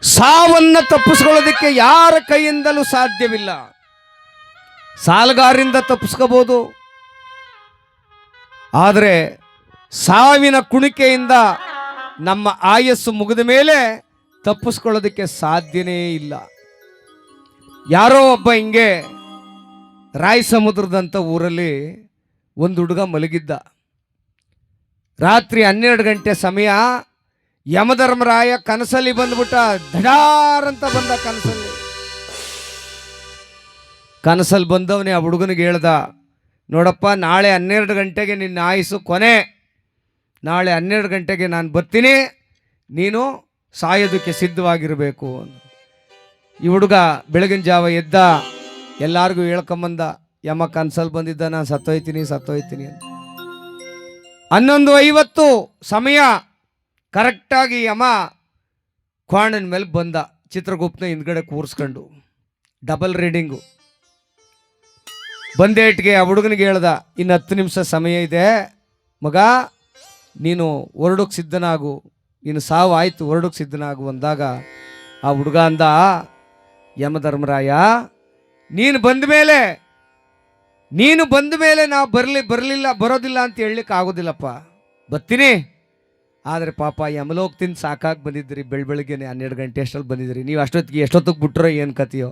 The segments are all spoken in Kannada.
ಸಾವನ್ನು ತಪ್ಪಿಸ್ಕೊಳ್ಳೋದಕ್ಕೆ ಯಾರ ಕೈಯಿಂದಲೂ ಸಾಧ್ಯವಿಲ್ಲ. ಸಾಲಗಾರರಿಂದ ತಪ್ಪಿಸ್ಕೋಬಹುದು, ಆದರೆ ಸಾವಿನ ಕುಣಿಕೆಯಿಂದ ನಮ್ಮ ಆಯಸ್ಸು ಮುಗಿದ ಮೇಲೆ ತಪ್ಪಿಸ್ಕೊಳ್ಳೋದಕ್ಕೆ ಸಾಧ್ಯನೇ ಇಲ್ಲ. ಯಾರೋ ಒಬ್ಬ ಹಿಂಗೆ ರಾಯ ಸಮುದ್ರದಂಥ ಊರಲ್ಲಿ ಒಂದು ಹುಡುಗ ಮಲಗಿದ್ದ. ರಾತ್ರಿ 12 ಗಂಟೆ ಸಮಯ. ಯಮಧರ್ಮರಾಯ ಕನಸಲ್ಲಿ ಬಂದ್ಬಿಟ್ಟ. ಧಡಾರಂತ ಬಂದ ಕನಸಲ್ಲಿ ಬಂದವನೇ ಆ ಹುಡುಗನಿಗೆ ಹೇಳ್ದ, ನೋಡಪ್ಪ, ನಾಳೆ 12 ಗಂಟೆಗೆ ನಿನ್ನ ಆಯುಸ್ಸು ಕೊನೆ. ನಾಳೆ 12 ಗಂಟೆಗೆ ನಾನು ಬರ್ತೀನಿ, ನೀನು ಸಾಯೋದಕ್ಕೆ ಸಿದ್ಧವಾಗಿರಬೇಕು. ಈ ಹುಡುಗ ಬೆಳಗಿನ ಜಾವ ಎದ್ದ, ಎಲ್ಲರಿಗೂ ಹೇಳ್ಕೊಂಬಂದ, ಯಮ ಕನಸಲ್ಲಿ ಬಂದಿದ್ದ, ನಾನು ಸತ್ತೋಯ್ತೀನಿ ಅಂತ. 11:50 ಸಮಯ ಕರೆಕ್ಟಾಗಿ ಯಮ ಕ್ವಾಣನ ಮೇಲೆ ಬಂದ. ಚಿತ್ರಗುಪ್ತನ ಹಿಂದ್ಗಡೆ ಕೂರಿಸ್ಕೊಂಡು ಡಬಲ್ ರೀಡಿಂಗು. ಬಂದೇಟ್ಗೆ ಆ ಹುಡುಗನಿಗೆ ಹೇಳ್ದ, ಇನ್ನು 10 ನಿಮಿಷ ಸಮಯ ಇದೆ ಮಗ, ನೀನು ಹೊರಡೋಕ್ಕೆ ಸಿದ್ಧನಾಗು, ನೀನು ಸಾವು ಆಯಿತು, ಹೊರಡೋಕ್ಕೆ ಸಿದ್ಧನಾಗು ಅಂದಾಗ ಆ ಹುಡುಗ ಅಂದ, ಯಮಧರ್ಮರಾಯ, ನೀನು ಬಂದ ಮೇಲೆ ನಾವು ಬರೋದಿಲ್ಲ ಅಂತ ಹೇಳಲಿಕ್ಕೆ ಆಗೋದಿಲ್ಲಪ್ಪ. ಬರ್ತೀನಿ, ಆದರೆ ಪಾಪ ಯಮಲೋಕದಿಂದ ಸಾಕಾಗಿ ಬಂದಿದ್ರಿ. ಬೆಳಗ್ಗೆನೆ 12 ಗಂಟೆ ಅಷ್ಟರಲ್ಲಿ ಬಂದಿದ್ರಿ. ನೀವು ಎಷ್ಟೊತ್ತಿಗೆ ಬಿಟ್ಟರೋ ಏನು ಕತೆಯೋ.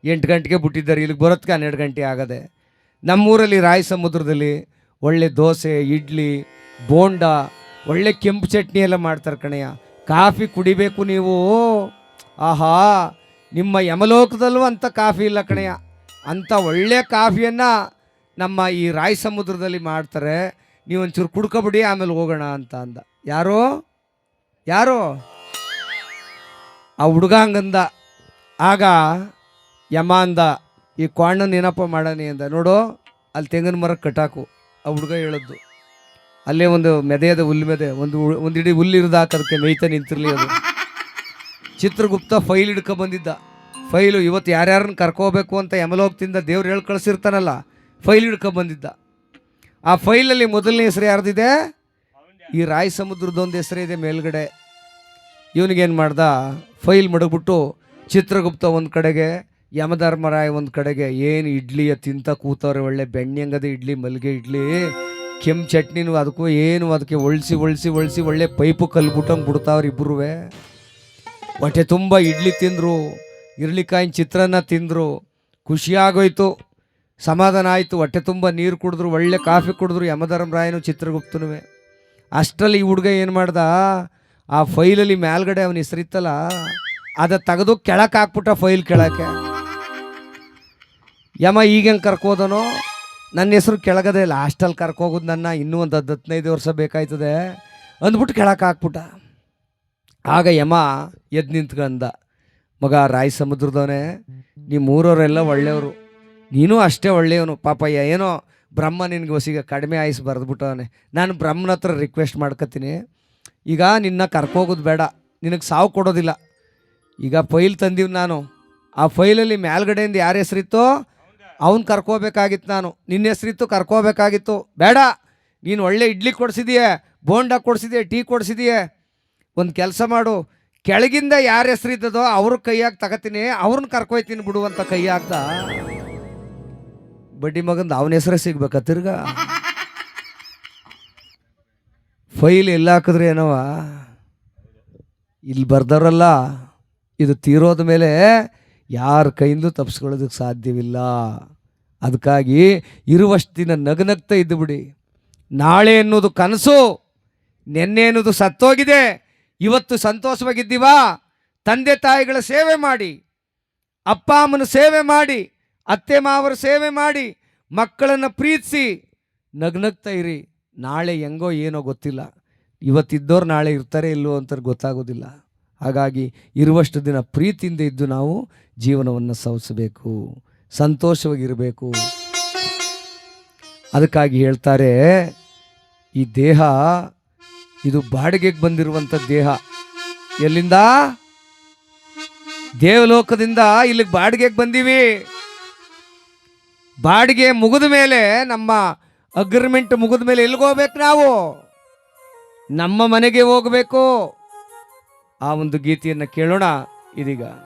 8 ಗಂಟೆಗೆ ಬಿಟ್ಟಿದ್ದಾರೆ, ಇಲ್ಲಿಗೆ ಬರೋದಕ್ಕೆ 12 ಗಂಟೆ ಆಗದೆ. ನಮ್ಮೂರಲ್ಲಿ ರಾಯ ಸಮುದ್ರದಲ್ಲಿ ಒಳ್ಳೆ ದೋಸೆ, ಇಡ್ಲಿ, ಬೋಂಡ, ಒಳ್ಳೆ ಕೆಂಪು ಚಟ್ನಿ ಎಲ್ಲ ಮಾಡ್ತಾರೆ ಕಣಯ್ಯ. ಕಾಫಿ ಕುಡಿಬೇಕು ನೀವು. ಆಹಾ, ನಿಮ್ಮ ಯಮಲೋಕದಲ್ಲೂ ಅಂಥ ಕಾಫಿ ಇಲ್ಲ ಕಣಯ್ಯ. ಅಂಥ ಒಳ್ಳೆ ಕಾಫಿಯನ್ನು ನಮ್ಮ ಈ ರಾಯ ಸಮುದ್ರದಲ್ಲಿ ಮಾಡ್ತಾರೆ. ನೀವು ಒಂಚೂರು ಕುಡ್ಕೊಬಿಡಿ, ಆಮೇಲೆ ಹೋಗೋಣ ಅಂತ ಅಂದ. ಯಾರೋ ಆ ಹುಡುಗ ಹಂಗಂದ. ಆಗ ಯಮ ಅಂದ, ಈ ಕ್ವಾಣನ ಏನಪ್ಪ ಮಾಡಾನಿ ಅಂದ. ನೋಡು, ಅಲ್ಲಿ ತೆಂಗಿನ ಮರ ಕಟ್ಟಾಕು. ಆ ಹುಡುಗ ಹೇಳದ್ದು, ಅಲ್ಲೇ ಒಂದು ಮೆದೆಯದ ಹುಲ್ಲು ಮೆದೆ, ಒಂದು ಇಡೀ ಹುಲ್ಲಿರ್ದು ಹಾಕೋದಕ್ಕೆ ಮೇಯ್ತಾ ನಿಂತಿರಲಿ ಅದು. ಚಿತ್ರಗುಪ್ತ ಫೈಲ್ ಹಿಡ್ಕೊ ಬಂದಿದ್ದ. ಫೈಲು ಇವತ್ತು ಯಾರ್ಯಾರನ್ನ ಕರ್ಕೋಬೇಕು ಅಂತ ಯಮಲೋಕದಿಂದ ದೇವ್ರು ಹೇಳಿ ಕಳಿಸಿರ್ತಾನಲ್ಲ, ಫೈಲ್ ಹಿಡ್ಕೊ ಬಂದಿದ್ದ. ಆ ಫೈಲಲ್ಲಿ ಮೊದಲನೇ ಹೆಸರು ಯಾರ್ದಿದೆ? ಈ ರಾಯ ಸಮುದ್ರದೊಂದು ಹೆಸರಿದೆ ಮೇಲ್ಗಡೆ. ಇವನಿಗೇನು ಮಾಡ್ದ, ಫೈಲ್ ಮಡಗ್ಬಿಟ್ಟು ಚಿತ್ರಗುಪ್ತ ಒಂದು ಕಡೆಗೆ, ಯಮಧರ್ಮರಾಯ ಒಂದು ಕಡೆಗೆ. ಏನು ಇಡ್ಲಿಯ ತಿಂತ ಕೂತವ್ರೆ, ಒಳ್ಳೆ ಬೆಣ್ಣೆಂಗದ ಇಡ್ಲಿ, ಮಲ್ಲಿಗೆ ಇಡ್ಲಿ, ಕೆಂಪು ಚಟ್ನಿನೂ ಅದಕ್ಕೆ ಒಳಿಸಿ ಒಳ್ಳೆ ಪೈಪು ಕಲ್ಬಿಟ್ಟಂಗೆ ಬಿಡ್ತಾವ್ರಿ ಇಬ್ಬರೂ. ಹೊಟ್ಟೆ ತುಂಬ ಇಡ್ಲಿ ತಿಂದರು, ಇರ್ಲಿಕಾಯಿನ ಚಿತ್ರಾನ್ನ ತಿಂದರು, ಖುಷಿಯಾಗೋಯ್ತು, ಸಮಾಧಾನ ಆಯಿತು. ಹೊಟ್ಟೆ ತುಂಬ ನೀರು ಕುಡಿದ್ರು, ಒಳ್ಳೆ ಕಾಫಿ ಕುಡಿದ್ರು ಯಮಧರ್ಮರಾಯನು ಚಿತ್ರಗುಪ್ತನೂ. ಅಷ್ಟರಲ್ಲಿ ಈ ಹುಡುಗ ಏನು ಮಾಡ್ದ, ಆ ಫೈಲಲ್ಲಿ ಮೇಲ್ಗಡೆ ಅವನ ಹೆಸರಿತ್ತಲ್ಲ, ಅದು ತೆಗೆದು ಕೆಳಕ್ಕೆ ಹಾಕ್ಬಿಟ್ಟ. ಫೈಲ್ ಕೆಳಕ್ಕೆ. ಯಮ ಈಗೇನು ಕರ್ಕೋದನೋ, ನನ್ನ ಹೆಸರು ಕೆಳಗದೆ, ಲಾಸ್ಟಲ್ಲಿ ಕರ್ಕೋಗೋದು ನನ್ನ, ಇನ್ನೂ ಒಂದು 15 ವರ್ಷ ಬೇಕಾಯ್ತದೆ ಅಂದ್ಬಿಟ್ಟು ಕೆಳಕ್ಕೆ ಹಾಕ್ಬಿಟ್ಟ. ಆಗ ಯಮ ಎದ್ದು ನಿಂತ್ಕಂದ, ಮಗ ರಾಯ ಸಮುದ್ರದವನೇ, ನಿಮ್ಮೂರವರೆಲ್ಲ ಒಳ್ಳೆಯವರು, ನೀನು ಅಷ್ಟೇ ಒಳ್ಳೆಯವನು. ಪಾಪ ಏನೋ ಬ್ರಹ್ಮ ನಿನಗೆ ಹೊಸಿಗೆ ಕಡಿಮೆ ಆಯ್ಸು ಬರೆದ್ಬಿಟ್ಟವನೆ. ನಾನು ಬ್ರಹ್ಮನ ಹತ್ರ ರಿಕ್ವೆಸ್ಟ್ ಮಾಡ್ಕೊತೀನಿ, ಈಗ ನಿನ್ನ ಕರ್ಕೋಗೋದು ಬೇಡ, ನಿನಗೆ ಸಾವು ಕೊಡೋದಿಲ್ಲ. ಈಗ ಫೈಲ್ ತಂದೀವಿ ನಾನು, ಆ ಫೈಲಲ್ಲಿ ಮೇಲ್ಗಡೆಯಿಂದ ಯಾರ ಹೆಸರಿತ್ತೋ ಅವನು ಕರ್ಕೋಬೇಕಾಗಿತ್ತು, ನಾನು ನಿನ್ನ ಹೆಸರಿತ್ತು ಕರ್ಕೋಬೇಕಾಗಿತ್ತು. ಬೇಡ, ನೀನು ಒಳ್ಳೆ ಇಡ್ಲಿ ಕೊಡಿಸಿದೆಯೇ, ಬೋಂಡ ಕೊಡಿಸಿದೆಯೇ, ಟೀ ಕೊಡಿಸಿದೆಯೇ, ಒಂದು ಕೆಲಸ ಮಾಡು, ಕೆಳಗಿಂದ ಯಾರ ಹೆಸರಿದ್ದದೋ ಅವ್ರ ಕೈಯಾಗಿ ತಗೋತೀನಿ, ಅವ್ರನ್ನ ಕರ್ಕೊಯ್ತೀನಿ ಬಿಡುವಂತ ಕೈ ಹಾಕ್ದ. ಬಡ್ಡಿ ಮಗಂದು ಅವನ ಹೆಸರೇ ಸಿಗ್ಬೇಕ ತಿರ್ಗ. ಫೈಲ್ ಎಲ್ಲ ಹಾಕಿದ್ರೆ ಏನವ, ಇಲ್ಲಿ ಬರ್ದವ್ರಲ್ಲ, ಇದು ತೀರೋದ ಮೇಲೆ ಯಾರ ಕೈಯಿಂದಲೂ ತಪ್ಪಿಸ್ಕೊಳ್ಳೋದಕ್ಕೆ ಸಾಧ್ಯವಿಲ್ಲ. ಅದಕ್ಕಾಗಿ ಇರುವಷ್ಟು ದಿನ ನಗನಗ್ತಾ ಇದ್ದು ಬಿಡಿ. ನಾಳೆ ಅನ್ನೋದು ಕನಸು, ನೆನ್ನೆ ಅನ್ನೋದು ಸತ್ತೋಗಿದೆ. ಇವತ್ತು ಸಂತೋಷವಾಗಿದ್ದೀವಾ? ತಂದೆ ತಾಯಿಗಳ ಸೇವೆ ಮಾಡಿ, ಅಪ್ಪ ಅಮ್ಮನ ಸೇವೆ ಮಾಡಿ, ಅತ್ತೆ ಮಾವರ ಸೇವೆ ಮಾಡಿ, ಮಕ್ಕಳನ್ನು ಪ್ರೀತಿಸಿ ನಗ್ನಗ್ತಾ ಇರಿ. ನಾಳೆ ಹೆಂಗೋ ಏನೋ ಗೊತ್ತಿಲ್ಲ. ಇವತ್ತಿದ್ದವ್ರು ನಾಳೆ ಇರ್ತಾರೆ ಇಲ್ಲೋ ಅಂತ ಗೊತ್ತಾಗೋದಿಲ್ಲ. ಹಾಗಾಗಿ ಇರುವಷ್ಟು ದಿನ ಪ್ರೀತಿಯಿಂದ ಇದ್ದು ನಾವು ಜೀವನವನ್ನು ಸವಿಸಬೇಕು, ಸಂತೋಷವಾಗಿರಬೇಕು. ಅದಕ್ಕಾಗಿ ಹೇಳ್ತಾರೆ, ಈ ದೇಹ ಇದು ಬಾಡಿಗೆಗೆ ಬಂದಿರುವಂಥ ದೇಹ. ಎಲ್ಲಿಂದ? ದೇವಲೋಕದಿಂದ ಇಲ್ಲಿಗೆ ಬಾಡಿಗೆಗೆ ಬಂದೀವಿ. ಬಾಡಿಗೆ ಮುಗಿದ ಮೇಲೆ, ನಮ್ಮ ಅಗ್ರಿಮೆಂಟ್ ಮುಗಿದ ಮೇಲೆ ಎಲ್ಲಿಗೋಗ್ಬೇಕು ನಾವು? ನಮ್ಮ ಮನೆಗೆ ಹೋಗಬೇಕು. ಆ ಒಂದು ಗೀತೆಯನ್ನು ಕೇಳೋಣ. ಇದೀಗ